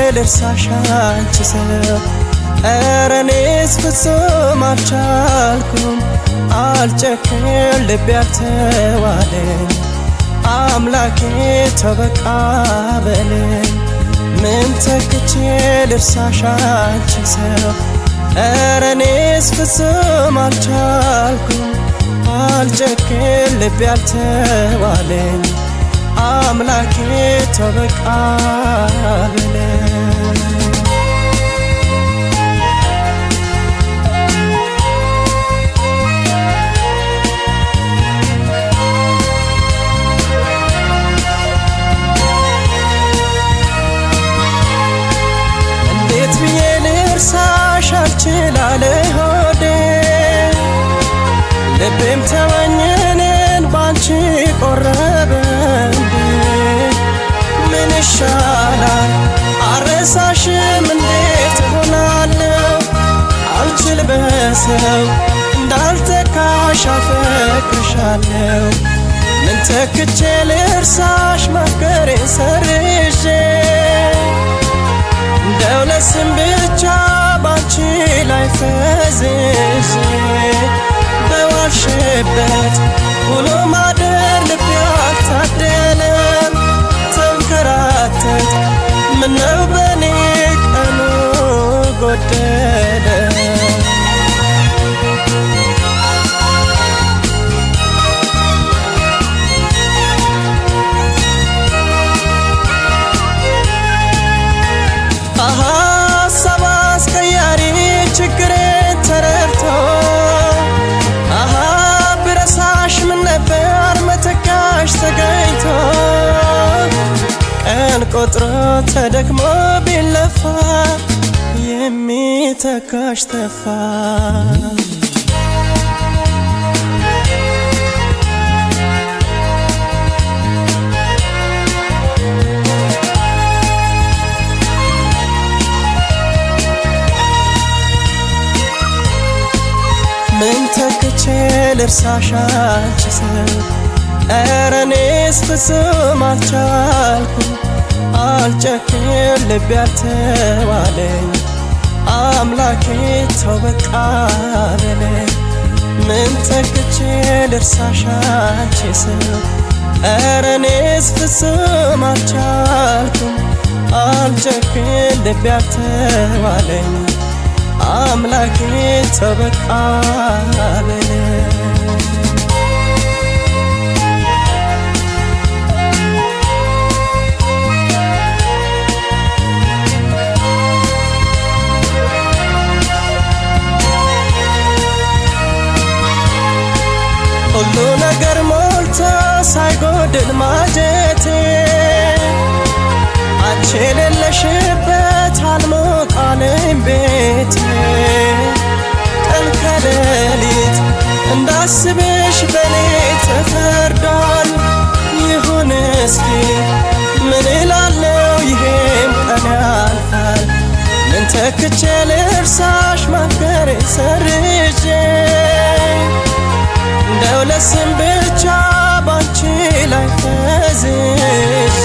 ልርሳሽ አንቺ ሰው ኧረ እኔስ ፍጹም አልቻልኩም አልጨክን ልቤ ያልተዋለኝ አምላኬ ተው በቃ በለኝ ምን ተክቼ ልርሳሽ አንቺ ሰው ኧረ እኔስ ፍጹም አልቻልኩም አልጨክን ልቤ ያልተዋለኝ አምላኬ ተው በቃ በለኝ እንዴት ብዬ ልርሳሽ አልችላለ ሆዴ ልቤም ተወኝንን ባንቺ ቆረበ እንዴ ምን ይሻላል አረሳሽም እንዴት ሆናለሁ አልችል በሰው እንዳልተካሽ አፈቅርሻለሁ ምን ተክቼ ልርሳሽ ማፍቀሬን ሰርዤ እንደው ለስም ብቻ ባንቺ ላይ ፈዝዤ በዋልሽበት ውሎ ማደር ልቤ አልታደለም ተንከራተት ምነው በኔ ቀኑ ጎደለ ሀሳብ አስቀያሪ ችግሬን ተረድቶ ብረሳሽ ምን ነበር መተካሽ ተገኝቶ ቀን ቆጥሮ ተደክሞ ቢለፋ የሚተካሽ ተፋ ምን ተክቼ ልርሳሽ አንቺ ሰው ኧረ እኔስ ፍጹም አልቻልኩም አልጨክን ልቤ ያልተዋለኝ አምላኬ ተው በቃ በለኝ ምን ተክቼ ልርሳሽ አንቺ ሰው ኧረ እኔስ ፍጹም አልቻልኩም አልጨክን ልቤ ያልተዋለኝ አምላኬ ተው በቃ በለኝ ሁሉ ነገር ሞልቶ ሳይጎድል ማጀቴ አንቺ የሌለሽበት አልሞቅ አለኝ ቤቴ ቀን ከሌሊት እንዳስብሽ በኔ ተፈርዷል ይሁን እስኪ ምን እላለሁ ይሄም ቀን ያልፋል ምን ተክቼ ልርሳሽ ማፍቀሬን ሰርዤ እንደው ለስም ብቻ ባንቺ ላይ ፈዝዤ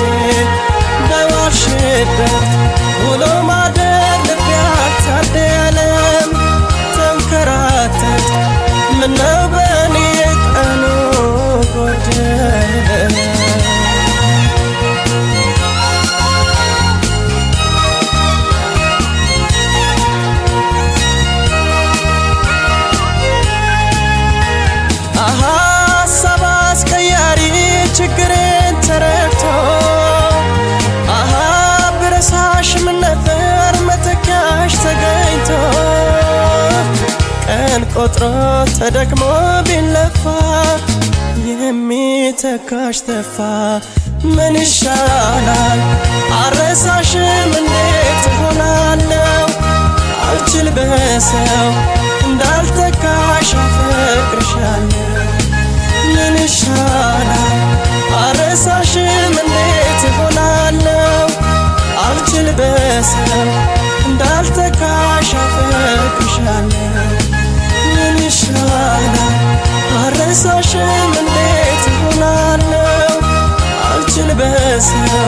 በዋልሽበት ውሎ ማደር ልቤ አልታደለም ተንከራተት ምነው በኔ ቀኑ ጎደለ ሀሳብ አስቀያሪ ችግሬን ተረድቶ ብረሳሽ ምን ነበር መተካሽ ተገኝቶ ቀን ቆጥሮ ተደክሞ ቢለፋ የሚተካሽ ተፋ ምን ይሻላል አረሳሽም እንዴት ሆናለሁ አልችል በሰው እንዳልተካሽ አፈቅርሻለሁ ምን ይሻላል አረሳሽም እንዴት ሆናለሁ አልችል በሰው እንዳልተካሽ አፈቅርሻለሁ ምን ይሻላል አረሳሽም እንዴት ሆናለሁ አልችል በሰው